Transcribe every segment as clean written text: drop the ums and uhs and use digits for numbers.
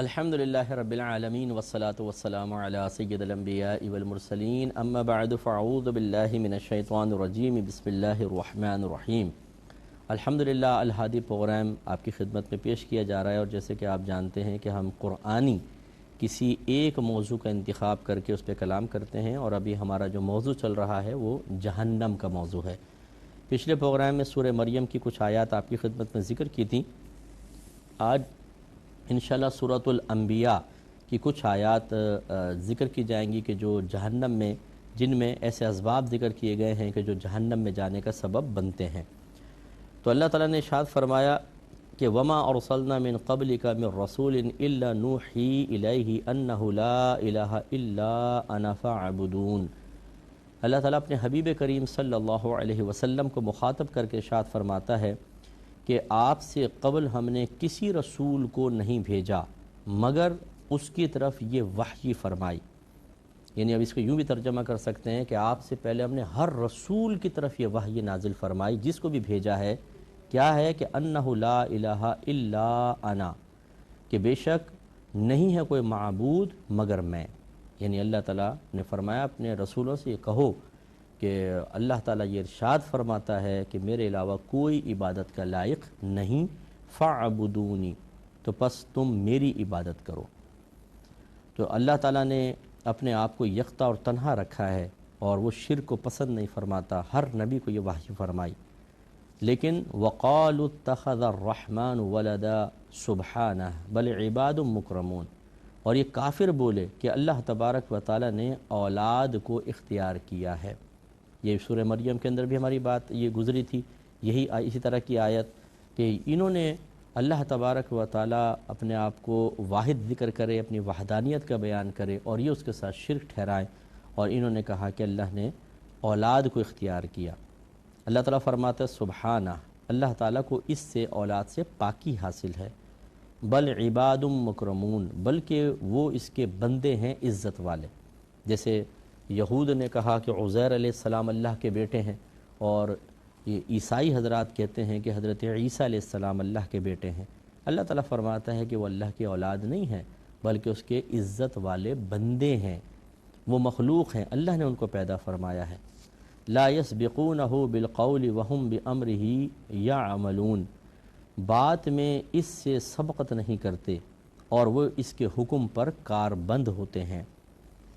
الحمدللہ رب العالمین والصلاة والسلام علی سید الانبیاء والمرسلین اما بعد فاعوذ باللہ من الشیطان الرجیم بسم اللہ الرحمن الرحیم۔ الحمدللہ الہادی پروگرام آپ کی خدمت میں پیش کیا جا رہا ہے، اور جیسے کہ آپ جانتے ہیں کہ ہم قرآنی کسی ایک موضوع کا انتخاب کر کے اس پہ کلام کرتے ہیں، اور ابھی ہمارا جو موضوع چل رہا ہے وہ جہنم کا موضوع ہے۔ پچھلے پروگرام میں سورہ مریم کی کچھ آیات آپ کی خدمت میں ذکر کی تھیں۔ آج انشاءاللہ سورۃ الانبیاء کی کچھ آیات ذکر کی جائیں گی کہ جو جہنم میں، جن میں ایسے اسباب ذکر کیے گئے ہیں کہ جو جہنم میں جانے کا سبب بنتے ہیں۔ تو اللہ تعالیٰ نے ارشاد فرمایا کہ وما ارسلنا من قبلک من رسول الا نوحی الیہ انہ لا الہ الا انا فاعبدون۔ اللہ تعالیٰ اپنے حبیب کریم صلی اللہ علیہ وسلم کو مخاطب کر کے ارشاد فرماتا ہے کہ آپ سے قبل ہم نے کسی رسول کو نہیں بھیجا مگر اس کی طرف یہ وحی فرمائی۔ یعنی اب اس کو یوں بھی ترجمہ کر سکتے ہیں کہ آپ سے پہلے ہم نے ہر رسول کی طرف یہ وحی نازل فرمائی، جس کو بھی بھیجا ہے کیا ہے کہ انہ لا الہ الا انا، کہ بے شک نہیں ہے کوئی معبود مگر میں۔ یعنی اللہ تعالیٰ نے فرمایا اپنے رسولوں سے یہ کہو کہ اللہ تعالیٰ یہ ارشاد فرماتا ہے کہ میرے علاوہ کوئی عبادت کا لائق نہیں، فاعبدونی، تو پس تم میری عبادت کرو۔ تو اللہ تعالیٰ نے اپنے آپ کو یکتا اور تنہا رکھا ہے، اور وہ شرک کو پسند نہیں فرماتا، ہر نبی کو یہ وحی فرمائی۔ لیکن وقالوا اتخذ الرحمن ولدا سبحانہ بل عباد مکرمون، اور یہ کافر بولے کہ اللہ تبارک و تعالیٰ نے اولاد کو اختیار کیا ہے۔ یہ سورہ مریم کے اندر بھی ہماری بات یہ گزری تھی، یہی اسی طرح کی آیت کہ انہوں نے اللہ تبارک و تعالیٰ اپنے آپ کو واحد ذکر کرے، اپنی وحدانیت کا بیان کرے، اور یہ اس کے ساتھ شرک ٹھہرائیں، اور انہوں نے کہا کہ اللہ نے اولاد کو اختیار کیا۔ اللہ تعالیٰ فرماتا ہے سبحانہ، اللہ تعالیٰ کو اس سے اولاد سے پاکی حاصل ہے، بل عباد مکرمون، بلکہ وہ اس کے بندے ہیں عزت والے۔ جیسے یہود نے کہا کہ عزیر علیہ السلام اللہ کے بیٹے ہیں، اور یہ عیسائی حضرات کہتے ہیں کہ حضرت عیسیٰ علیہ السلام اللہ کے بیٹے ہیں۔ اللہ تعالیٰ فرماتا ہے کہ وہ اللہ کی اولاد نہیں ہیں، بلکہ اس کے عزت والے بندے ہیں، وہ مخلوق ہیں، اللہ نے ان کو پیدا فرمایا ہے۔ لا یسبقونہ بالقول وہم بامرہ یعملون، بات میں اس سے سبقت نہیں کرتے اور وہ اس کے حکم پر کاربند ہوتے ہیں۔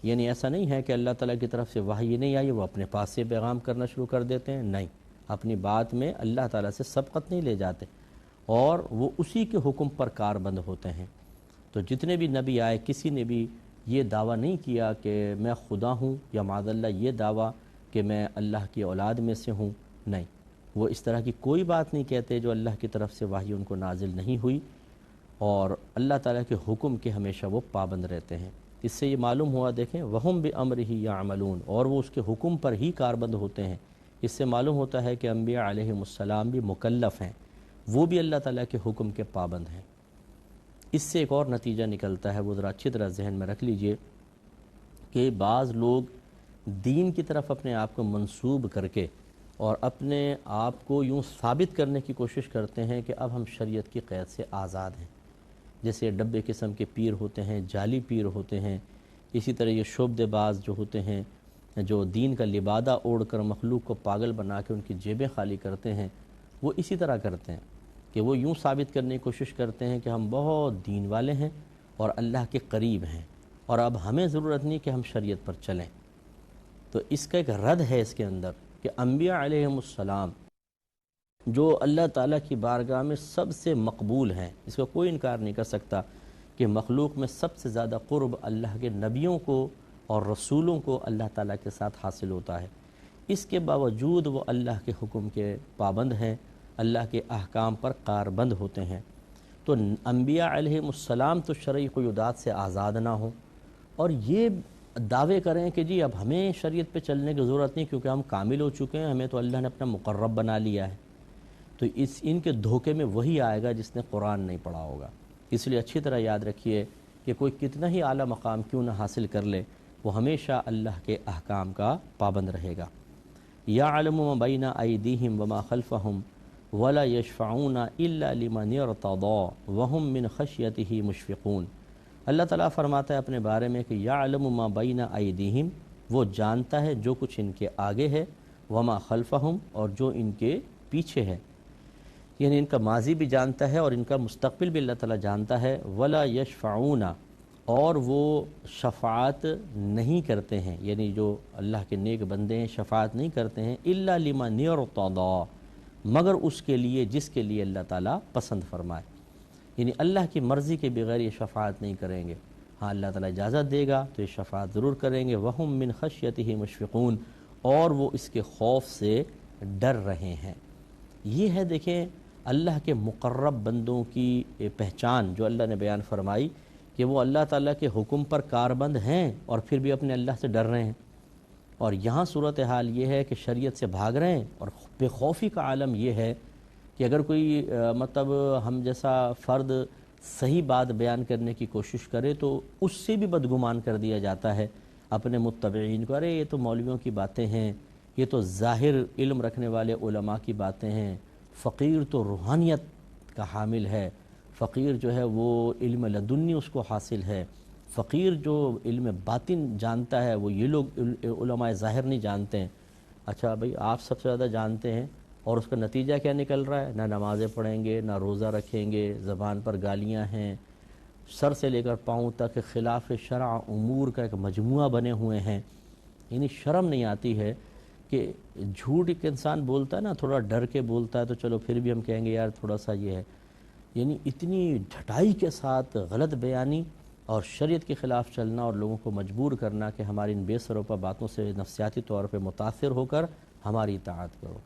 یعنی ایسا نہیں ہے کہ اللہ تعالیٰ کی طرف سے وحی نہیں آئی وہ اپنے پاس سے پیغام کرنا شروع کر دیتے ہیں، نہیں، اپنی بات میں اللہ تعالیٰ سے سبقت نہیں لے جاتے، اور وہ اسی کے حکم پر کاربند ہوتے ہیں۔ تو جتنے بھی نبی آئے، کسی نے بھی یہ دعویٰ نہیں کیا کہ میں خدا ہوں، یا معاذ اللہ یہ دعویٰ کہ میں اللہ کی اولاد میں سے ہوں، نہیں، وہ اس طرح کی کوئی بات نہیں کہتے جو اللہ کی طرف سے وحی ان کو نازل نہیں ہوئی، اور اللہ تعالیٰ کے حکم کے ہمیشہ وہ پابند رہتے ہیں۔ اس سے یہ معلوم ہوا، دیکھیں وہم بامرہ یعملون، اور وہ اس کے حکم پر ہی کاربند ہوتے ہیں۔ اس سے معلوم ہوتا ہے کہ انبیاء علیہم السلام بھی مکلف ہیں، وہ بھی اللہ تعالیٰ کے حکم کے پابند ہیں۔ اس سے ایک اور نتیجہ نکلتا ہے، وہ ذرا اچھی طرح ذہن میں رکھ لیجئے کہ بعض لوگ دین کی طرف اپنے آپ کو منسوب کر کے اور اپنے آپ کو یوں ثابت کرنے کی کوشش کرتے ہیں کہ اب ہم شریعت کی قید سے آزاد ہیں۔ جیسے ڈبے قسم کے پیر ہوتے ہیں، جعلی پیر ہوتے ہیں، اسی طرح یہ شعبدے باز جو ہوتے ہیں، جو دین کا لبادہ اوڑھ کر مخلوق کو پاگل بنا کے ان کی جیبیں خالی کرتے ہیں، وہ اسی طرح کرتے ہیں کہ وہ یوں ثابت کرنے کی کوشش کرتے ہیں کہ ہم بہت دین والے ہیں اور اللہ کے قریب ہیں، اور اب ہمیں ضرورت نہیں کہ ہم شریعت پر چلیں۔ تو اس کا ایک رد ہے اس کے اندر کہ انبیاء علیہم السلام جو اللہ تعالیٰ کی بارگاہ میں سب سے مقبول ہیں، اس کا کوئی انکار نہیں کر سکتا کہ مخلوق میں سب سے زیادہ قرب اللہ کے نبیوں کو اور رسولوں کو اللہ تعالیٰ کے ساتھ حاصل ہوتا ہے۔ اس کے باوجود وہ اللہ کے حکم کے پابند ہیں، اللہ کے احکام پر کاربند ہوتے ہیں۔ تو انبیاء علیہم السلام تو شرعی قیودات سے آزاد نہ ہوں، اور یہ دعوے کریں کہ جی اب ہمیں شریعت پہ چلنے کی ضرورت نہیں کیونکہ ہم کامل ہو چکے ہیں، ہمیں تو اللہ نے اپنا مقرب بنا لیا ہے، تو ان کے دھوکے میں وہی آئے گا جس نے قرآن نہیں پڑھا ہوگا۔ اس لیے اچھی طرح یاد رکھیے کہ کوئی کتنا ہی اعلیٰ مقام کیوں نہ حاصل کر لے، وہ ہمیشہ اللہ کے احکام کا پابند رہے گا۔ یعلم ما بین ایدیہم وما خلفہم ولا یشفعون الا لمن ارتضی وهم من خشیتہ مشفقون، اللہ تعالیٰ فرماتا ہے اپنے بارے میں کہ یعلم ما بین ایدیہم، وہ جانتا ہے جو کچھ ان کے آگے ہے، وما خلفہم، اور جو ان کے پیچھے ہے، یعنی ان کا ماضی بھی جانتا ہے اور ان کا مستقبل بھی اللہ تعالیٰ جانتا ہے۔ ولا یشفعون، اور وہ شفاعت نہیں کرتے ہیں، یعنی جو اللہ کے نیک بندے ہیں شفاعت نہیں کرتے ہیں، الا لمن ارتضی، مگر اس کے لیے جس کے لیے اللہ تعالیٰ پسند فرمائے، یعنی اللہ کی مرضی کے بغیر یہ شفاعت نہیں کریں گے۔ ہاں اللہ تعالیٰ اجازت دے گا تو یہ شفاعت ضرور کریں گے۔ وہم من خشیتہ مشفقون، اور وہ اس کے خوف سے ڈر رہے ہیں۔ یہ ہے دیکھیں اللہ کے مقرب بندوں کی پہچان جو اللہ نے بیان فرمائی کہ وہ اللہ تعالیٰ کے حکم پر کاربند ہیں اور پھر بھی اپنے اللہ سے ڈر رہے ہیں۔ اور یہاں صورتحال یہ ہے کہ شریعت سے بھاگ رہے ہیں، اور بے خوفی کا عالم یہ ہے کہ اگر کوئی مطلب ہم جیسا فرد صحیح بات بیان کرنے کی کوشش کرے تو اس سے بھی بدگمان کر دیا جاتا ہے اپنے متبعین کو، ارے یہ تو مولویوں کی باتیں ہیں، یہ تو ظاہر علم رکھنے والے علماء کی باتیں ہیں، فقیر تو روحانیت کا حامل ہے، فقیر جو ہے وہ علم لدنی اس کو حاصل ہے، فقیر جو علم باطن جانتا ہے وہ یہ لوگ علماء ظاہر نہیں جانتے ہیں۔ اچھا بھئی آپ سب سے زیادہ جانتے ہیں، اور اس کا نتیجہ کیا نکل رہا ہے؟ نہ نمازیں پڑھیں گے، نہ روزہ رکھیں گے، زبان پر گالیاں ہیں، سر سے لے کر پاؤں تک خلاف شرع امور کا ایک مجموعہ بنے ہوئے ہیں۔ یعنی شرم نہیں آتی ہے کہ جھوٹ ایک انسان بولتا ہے نا تھوڑا ڈر کے بولتا ہے تو چلو پھر بھی ہم کہیں گے یار تھوڑا سا یہ ہے، یعنی اتنی ڈھٹائی کے ساتھ غلط بیانی اور شریعت کے خلاف چلنا اور لوگوں کو مجبور کرنا کہ ہماری ان بے سروپا باتوں سے نفسیاتی طور پہ متاثر ہو کر ہماری اطاعت کرو۔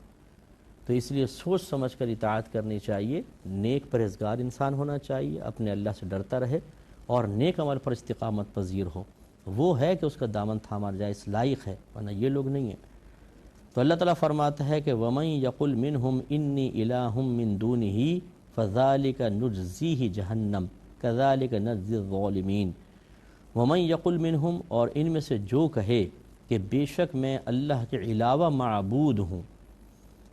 تو اس لیے سوچ سمجھ کر اطاعت کرنی چاہیے، نیک پرہیزگار انسان ہونا چاہیے، اپنے اللہ سے ڈرتا رہے اور نیک عمل پر استقامت پذیر ہو، وہ ہے کہ اس کا دامن تھاما جائے، اس لائق ہے، ورنہ یہ لوگ نہیں ہیں۔ تو اللہ تعالیٰ فرماتا ہے کہ وَمَن يَقُلْ مِنْهُمْ إِنِّي إِلَٰهٌ مِّن دُونِهِ فَذَلِكَ نُجْزِيهِ جَهَنَّمَ كَذَلِكَ نَجْزِي الظَّالِمِينَ۔ وَمَن يَقُلْ مِنْهُمْ، اور ان میں سے جو کہے کہ بے شک میں اللہ کے علاوہ معبود ہوں،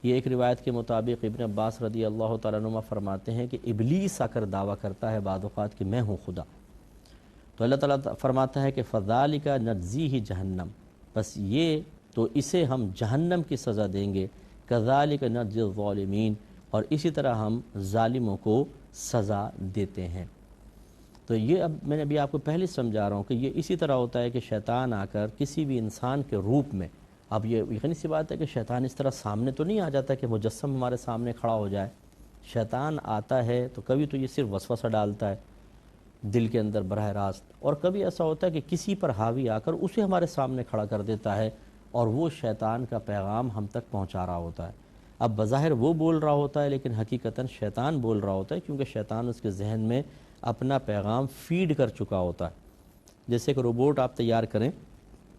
یہ ایک روایت کے مطابق ابن عباس رضی اللہ تعالیٰ عنہ فرماتے ہیں کہ ابلیس آ کر دعویٰ کرتا ہے بعض اوقات کہ میں ہوں خدا، تو اللہ تعالیٰ فرماتا ہے کہ فَذَلِكَ نَجْزِيهِ جَهَنَّمَ، بس یہ تو اسے ہم جہنم کی سزا دیں گے، كَذَلِكَ نَجْزِي الظَّالِمِينَ، اور اسی طرح ہم ظالموں کو سزا دیتے ہیں۔ تو یہ اب میں نے ابھی آپ کو پہلے سمجھا رہا ہوں کہ یہ اسی طرح ہوتا ہے کہ شیطان آ کر کسی بھی انسان کے روپ میں، اب یہ یقینی سی بات ہے کہ شیطان اس طرح سامنے تو نہیں آ جاتا کہ مجسم ہمارے سامنے کھڑا ہو جائے، شیطان آتا ہے تو کبھی تو یہ صرف وسوسہ ڈالتا ہے دل کے اندر براہ راست، اور کبھی ایسا ہوتا ہے کہ کسی پر حاوی آ کر اسے ہمارے سامنے کھڑا کر دیتا ہے اور وہ شیطان کا پیغام ہم تک پہنچا رہا ہوتا ہے۔ اب بظاہر وہ بول رہا ہوتا ہے لیکن حقیقتاً شیطان بول رہا ہوتا ہے، کیونکہ شیطان اس کے ذہن میں اپنا پیغام فیڈ کر چکا ہوتا ہے۔ جیسے کہ روبوٹ آپ تیار کریں،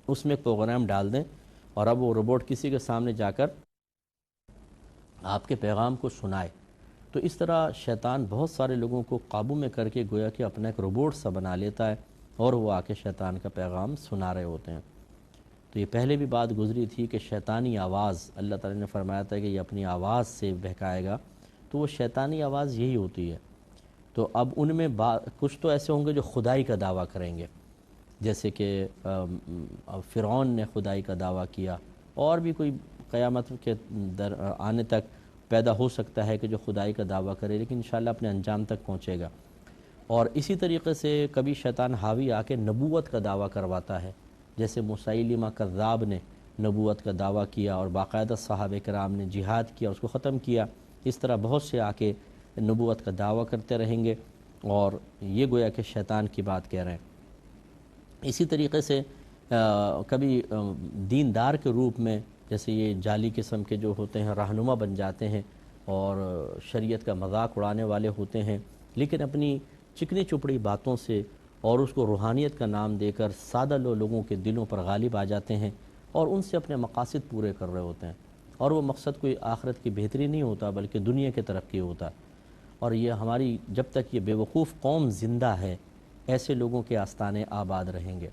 اس میں ایک پروگرام ڈال دیں اور اب وہ روبوٹ کسی کے سامنے جا کر آپ کے پیغام کو سنائے، تو اس طرح شیطان بہت سارے لوگوں کو قابو میں کر کے گویا کہ اپنا ایک روبوٹ سا بنا لیتا ہے اور وہ آ کے شیطان کا پیغام سنا رہے ہوتے ہیں۔ تو یہ پہلے بھی بات گزری تھی کہ شیطانی آواز، اللہ تعالیٰ نے فرمایا تھا کہ یہ اپنی آواز سے بہکائے گا، تو وہ شیطانی آواز یہی ہوتی ہے۔ تو اب ان میں کچھ تو ایسے ہوں گے جو خدائی کا دعویٰ کریں گے، جیسے کہ فرعون نے خدائی کا دعویٰ کیا، اور بھی کوئی قیامت کے آنے تک پیدا ہو سکتا ہے کہ جو خدائی کا دعویٰ کرے، لیکن انشاءاللہ اپنے انجام تک پہنچے گا۔ اور اسی طریقے سے کبھی شیطان حاوی آ کے نبوت کا دعویٰ کرواتا ہے، جیسے مسیلمہ کذاب نے نبوت کا دعویٰ کیا اور باقاعدہ صحابہ کرام نے جہاد کیا، اس کو ختم کیا۔ اس طرح بہت سے آ کے نبوت کا دعویٰ کرتے رہیں گے اور یہ گویا کہ شیطان کی بات کہہ رہے ہیں۔ اسی طریقے سے کبھی دیندار کے روپ میں، جیسے یہ جعلی قسم کے جو ہوتے ہیں رہنما بن جاتے ہیں اور شریعت کا مذاق اڑانے والے ہوتے ہیں، لیکن اپنی چکنی چپڑی باتوں سے اور اس کو روحانیت کا نام دے کر سادہ لوگوں کے دلوں پر غالب آ جاتے ہیں اور ان سے اپنے مقاصد پورے کر رہے ہوتے ہیں، اور وہ مقصد کوئی آخرت کی بہتری نہیں ہوتا بلکہ دنیا کی ترقی ہوتا ہے۔ اور یہ ہماری جب تک یہ بے وقوف قوم زندہ ہے ایسے لوگوں کے آستانے آباد رہیں گے۔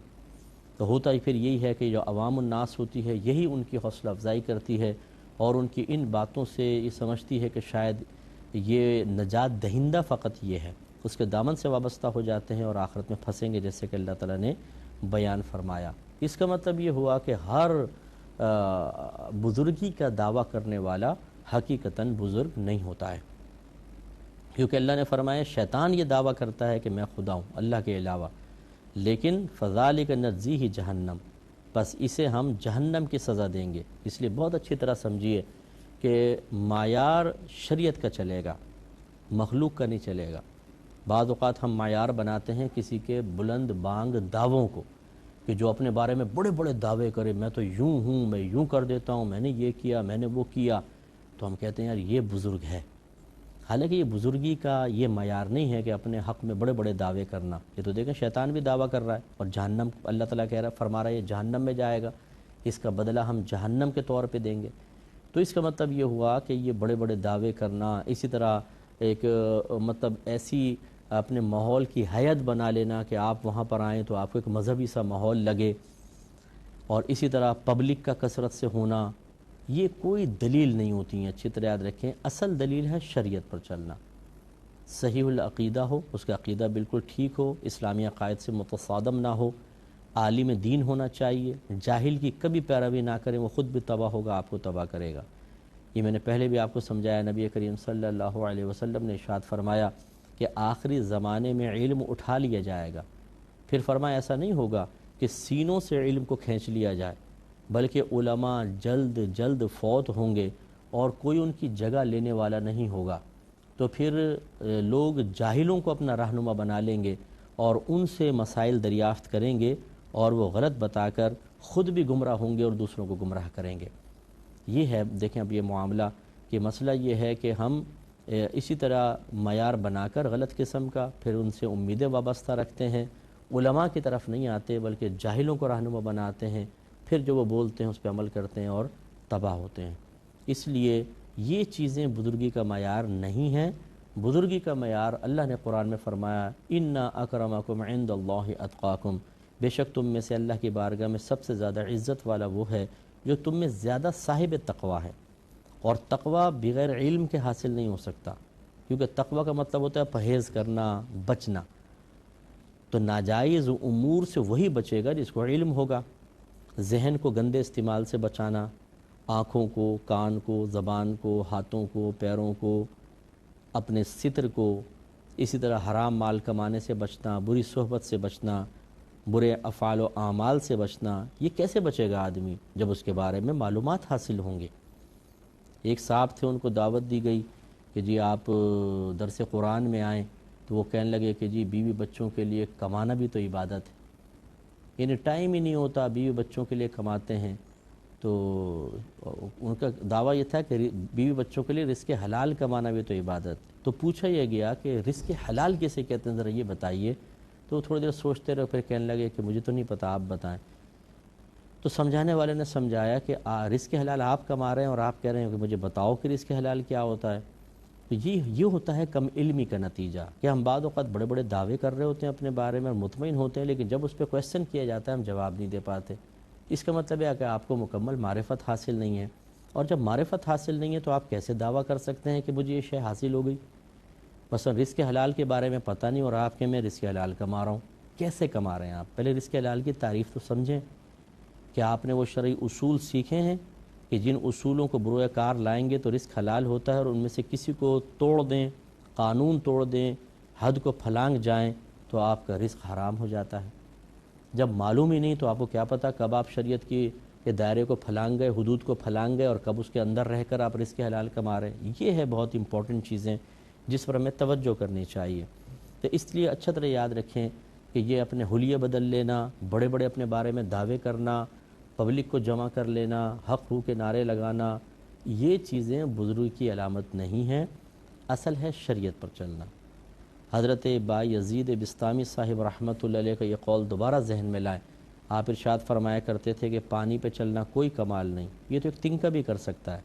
تو ہوتا ہی پھر یہی ہے کہ جو عوام الناس ہوتی ہے یہی ان کی حوصلہ افزائی کرتی ہے اور ان کی ان باتوں سے یہ سمجھتی ہے کہ شاید یہ نجات دہندہ فقط یہ ہے، اس کے دامن سے وابستہ ہو جاتے ہیں اور آخرت میں پھنسیں گے، جیسے کہ اللہ تعالیٰ نے بیان فرمایا۔ اس کا مطلب یہ ہوا کہ ہر بزرگی کا دعویٰ کرنے والا حقیقتاً بزرگ نہیں ہوتا ہے، کیونکہ اللہ نے فرمایا شیطان یہ دعویٰ کرتا ہے کہ میں خدا ہوں اللہ کے علاوہ، لیکن فذالک نجزیہ جہنم، بس اسے ہم جہنم کی سزا دیں گے۔ اس لیے بہت اچھی طرح سمجھیے کہ معیار شریعت کا چلے گا، مخلوق کا نہیں چلے گا۔ بعض اوقات ہم معیار بناتے ہیں کسی کے بلند بانگ دعووں کو، کہ جو اپنے بارے میں بڑے بڑے دعوے کرے، میں تو یوں ہوں، میں یوں کر دیتا ہوں، میں نے یہ کیا، میں نے وہ کیا، تو ہم کہتے ہیں یار یہ بزرگ ہے۔ حالانکہ یہ بزرگی کا یہ معیار نہیں ہے کہ اپنے حق میں بڑے بڑے دعوے کرنا۔ یہ تو دیکھیں شیطان بھی دعویٰ کر رہا ہے، اور جہنم اللہ تعالیٰ کہہ رہا ہے، فرما رہا ہے یہ جہنم میں جائے گا، اس کا بدلہ ہم جہنم کے طور پہ دیں گے۔ تو اس کا مطلب یہ ہوا کہ یہ بڑے بڑے دعوے کرنا، اسی طرح ایک مطلب ایسی اپنے ماحول کی حیت بنا لینا کہ آپ وہاں پر آئیں تو آپ کو ایک مذہبی سا ماحول لگے، اور اسی طرح پبلک کا کثرت سے ہونا، یہ کوئی دلیل نہیں ہوتی ہیں۔ اچھی طرح یاد رکھیں، اصل دلیل ہے شریعت پر چلنا، صحیح العقیدہ ہو، اس کا عقیدہ بالکل ٹھیک ہو، اسلامی عقائد سے متصادم نہ ہو، عالم دین ہونا چاہیے، جاہل کی کبھی پیروی نہ کریں، وہ خود بھی تباہ ہوگا، آپ کو تباہ کرے گا۔ یہ میں نے پہلے بھی آپ کو سمجھایا، نبی کریم صلی اللہ علیہ وسلم نے ارشاد فرمایا کہ آخری زمانے میں علم اٹھا لیا جائے گا، پھر فرمایا ایسا نہیں ہوگا کہ سینوں سے علم کو کھینچ لیا جائے، بلکہ علماء جلد جلد فوت ہوں گے اور کوئی ان کی جگہ لینے والا نہیں ہوگا، تو پھر لوگ جاہلوں کو اپنا رہنما بنا لیں گے اور ان سے مسائل دریافت کریں گے، اور وہ غلط بتا کر خود بھی گمراہ ہوں گے اور دوسروں کو گمراہ کریں گے۔ یہ ہے، دیکھیں اب یہ معاملہ کہ مسئلہ یہ ہے کہ ہم اسی طرح معیار بنا کر غلط قسم کا پھر ان سے امیدیں وابستہ رکھتے ہیں، علماء کی طرف نہیں آتے بلکہ جاہلوں کو رہنما بناتے ہیں، پھر جو وہ بولتے ہیں اس پہ عمل کرتے ہیں اور تباہ ہوتے ہیں۔ اس لیے یہ چیزیں بزرگی کا معیار نہیں ہیں۔ بزرگی کا معیار اللہ نے قرآن میں فرمایا اِنَّ اَكْرَمَكُمْ عِنْدَ اللَّهِ أَتْقَاكُمْ، بے شک تم میں سے اللہ کی بارگاہ میں سب سے زیادہ عزت والا وہ ہے جو تم میں زیادہ صاحب تقویٰ ہے، اور تقویٰ بغیر علم کے حاصل نہیں ہو سکتا، کیونکہ تقویٰ کا مطلب ہوتا ہے پرہیز کرنا، بچنا، تو ناجائز امور سے وہی بچے گا جس کو علم ہوگا۔ ذہن کو گندے استعمال سے بچانا، آنکھوں کو، کان کو، زبان کو، ہاتھوں کو، پیروں کو، اپنے ستر کو، اسی طرح حرام مال کمانے سے بچنا، بری صحبت سے بچنا، برے افعال و اعمال سے بچنا، یہ کیسے بچے گا آدمی؟ جب اس کے بارے میں معلومات حاصل ہوں گے۔ ایک صاحب تھے، ان کو دعوت دی گئی کہ جی آپ درس قرآن میں آئیں، تو وہ کہنے لگے کہ جی بیوی بچوں کے لیے کمانا بھی تو عبادت ہے، یعنی ٹائم ہی نہیں ہوتا، بیوی بچوں کے لیے کماتے ہیں۔ تو ان کا دعویٰ یہ تھا کہ بیوی بچوں کے لیے رزق حلال کمانا بھی تو عبادت ہے۔ تو پوچھا یہ گیا کہ رزق حلال کیسے کہتے ہیں، ذرا یہ بتائیے۔ تو تھوڑی دیر سوچتے رہے، پھر کہنے لگے کہ مجھے تو نہیں پتہ، آپ بتائیں۔ تو سمجھانے والے نے سمجھایا کہ رزق حلال آپ کما رہے ہیں اور آپ کہہ رہے ہیں کہ مجھے بتاؤ کہ رزق حلال کیا ہوتا ہے۔ تو یہ ہوتا ہے کم علمی کا نتیجہ، کہ ہم بعض اوقات بڑے بڑے دعوے کر رہے ہوتے ہیں اپنے بارے میں اور مطمئن ہوتے ہیں، لیکن جب اس پہ کویسچن کیا جاتا ہے ہم جواب نہیں دے پاتے۔ اس کا مطلب ہے کہ آپ کو مکمل معرفت حاصل نہیں ہے، اور جب معرفت حاصل نہیں ہے تو آپ کیسے دعویٰ کر سکتے ہیں کہ مجھے یہ شے حاصل ہو گئی؟ مثلا رزق حلال کے بارے میں پتہ نہیں اور آپ کہ میں رزق حلال کما رہا ہوں، کیسے کما رہے ہیں آپ؟ پہلے رزق حلال کی تعریف تو سمجھیں کہ آپ نے وہ شرعی اصول سیکھے ہیں کہ جن اصولوں کو بروئے کار لائیں گے تو رزق حلال ہوتا ہے، اور ان میں سے کسی کو توڑ دیں، قانون توڑ دیں، حد کو پھلانگ جائیں تو آپ کا رزق حرام ہو جاتا ہے۔ جب معلوم ہی نہیں تو آپ کو کیا پتہ کب آپ شریعت کی کے دائرے کو پھلانگ گئے، حدود کو پھلانگ گئے، اور کب اس کے اندر رہ کر آپ رزق حلال کما رہے ہیں۔ یہ ہے بہت امپورٹنٹ چیزیں جس پر ہمیں توجہ کرنی چاہیے۔ تو اس لیے اچھا طرح یاد رکھیں کہ یہ اپنے حلیے بدل لینا، بڑے بڑے اپنے بارے میں دعوے کرنا، پبلک کو جمع کر لینا، حق ہو کے نعرے لگانا، یہ چیزیں بزرگی کی علامت نہیں ہیں، اصل ہے شریعت پر چلنا۔ حضرت با یزید بسطامی صاحب رحمۃ اللہ علیہ کا یہ قول دوبارہ ذہن میں لائیں۔ آپ ارشاد فرمایا کرتے تھے کہ پانی پہ چلنا کوئی کمال نہیں، یہ تو ایک تنکا بھی کر سکتا ہے،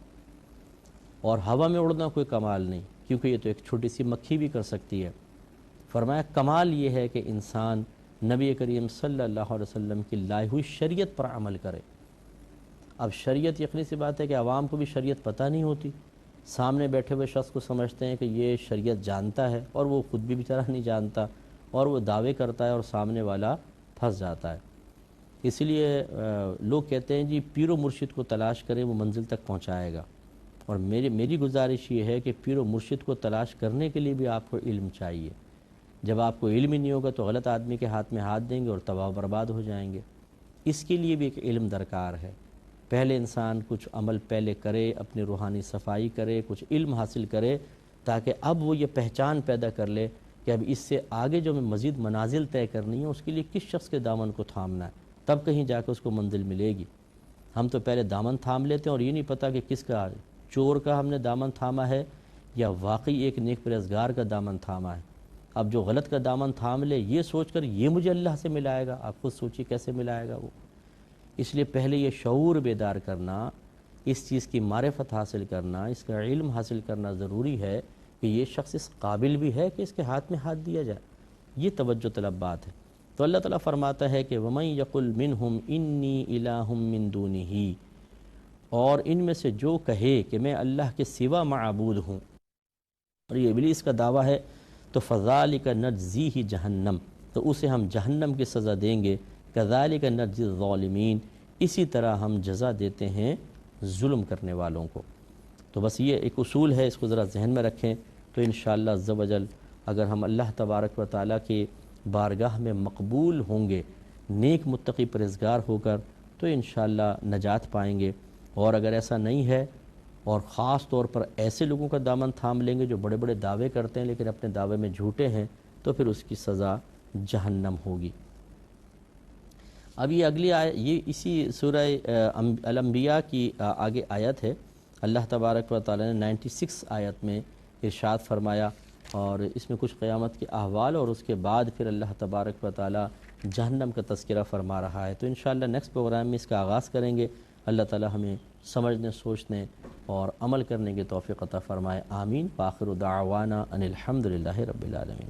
اور ہوا میں اڑنا کوئی کمال نہیں، کیونکہ یہ تو ایک چھوٹی سی مکھی بھی کر سکتی ہے۔ فرمایا کمال یہ ہے کہ انسان نبی کریم صلی اللہ علیہ وسلم کی لائی ہوئی شریعت پر عمل کرے۔ اب شریعت یقینی سی بات ہے کہ عوام کو بھی شریعت پتہ نہیں ہوتی، سامنے بیٹھے ہوئے شخص کو سمجھتے ہیں کہ یہ شریعت جانتا ہے، اور وہ خود بھی بیچارہ نہیں جانتا، اور وہ دعوے کرتا ہے اور سامنے والا پھنس جاتا ہے۔ اس لیے لوگ کہتے ہیں جی پیر و مرشد کو تلاش کریں، وہ منزل تک پہنچائے گا، اور میری گزارش یہ ہے کہ پیر و مرشد کو تلاش کرنے کے لیے بھی آپ کو علم چاہیے۔ جب آپ کو علم ہی نہیں ہوگا تو غلط آدمی کے ہاتھ میں ہاتھ دیں گے اور تباہ و برباد ہو جائیں گے۔ اس کے لیے بھی ایک علم درکار ہے۔ پہلے انسان کچھ عمل پہلے کرے، اپنی روحانی صفائی کرے، کچھ علم حاصل کرے، تاکہ اب وہ یہ پہچان پیدا کر لے کہ اب اس سے آگے جو میں مزید منازل طے کرنی ہے اس کے لیے کس شخص کے دامن کو تھامنا ہے، تب کہیں جا کے اس کو منزل ملے گی۔ ہم تو پہلے دامن تھام لیتے ہیں اور یہ نہیں پتہ کہ کس کا، چور کا ہم نے دامن تھاما ہے یا واقعی ایک نیک پرہیزگار کا دامن تھاما ہے۔ اب جو غلط کا دامن تھام لے یہ سوچ کر یہ مجھے اللہ سے ملائے گا، آپ خود سوچیے کیسے ملائے گا وہ۔ اس لیے پہلے یہ شعور بیدار کرنا، اس چیز کی معرفت حاصل کرنا، اس کا علم حاصل کرنا ضروری ہے کہ یہ شخص اس قابل بھی ہے کہ اس کے ہاتھ میں ہاتھ دیا جائے۔ یہ توجہ طلب بات ہے۔ تو اللہ تعالیٰ فرماتا ہے کہ وَمَن يَقُلْ مِنْهُمْ إِنِّي إِلَٰهٌ مِّن دُونِهِ، اور ان میں سے جو کہے کہ میں اللہ کے سوا معبود ہوں، اور یہ ابلیس کا دعویٰ ہے، تو فَذَلِكَ نَجْزِيهِ جہنم، تو اسے ہم جہنم کی سزا دیں گے، كَذَلِكَ نَجْزِي الظَّالِمِينَ، اسی طرح ہم جزا دیتے ہیں ظلم کرنے والوں کو۔ تو بس یہ ایک اصول ہے، اس کو ذرا ذہن میں رکھیں، تو انشاءاللہ عز و جل اگر ہم اللہ تبارک و تعالیٰ کی بارگاہ میں مقبول ہوں گے نیک متقی پرہیزگار ہو کر، تو انشاءاللہ نجات پائیں گے۔ اور اگر ایسا نہیں ہے، اور خاص طور پر ایسے لوگوں کا دامن تھام لیں گے جو بڑے بڑے دعوے کرتے ہیں لیکن اپنے دعوے میں جھوٹے ہیں، تو پھر اس کی سزا جہنم ہوگی۔ اب یہ اگلی یہ اسی سورہ الانبیاء کی آگے آیت ہے۔ اللہ تبارک و تعالی نے 96 آیت میں ارشاد فرمایا، اور اس میں کچھ قیامت کے احوال، اور اس کے بعد پھر اللہ تبارک و تعالی جہنم کا تذکرہ فرما رہا ہے۔ تو انشاءاللہ نیکسٹ پروگرام میں اس کا آغاز کریں گے۔ اللہ تعالی ہمیں سمجھنے، سوچنے اور عمل کرنے کی توفیق عطا فرمائے۔ آمین۔ وآخر دعوانا ان الحمد للہ رب العالمین۔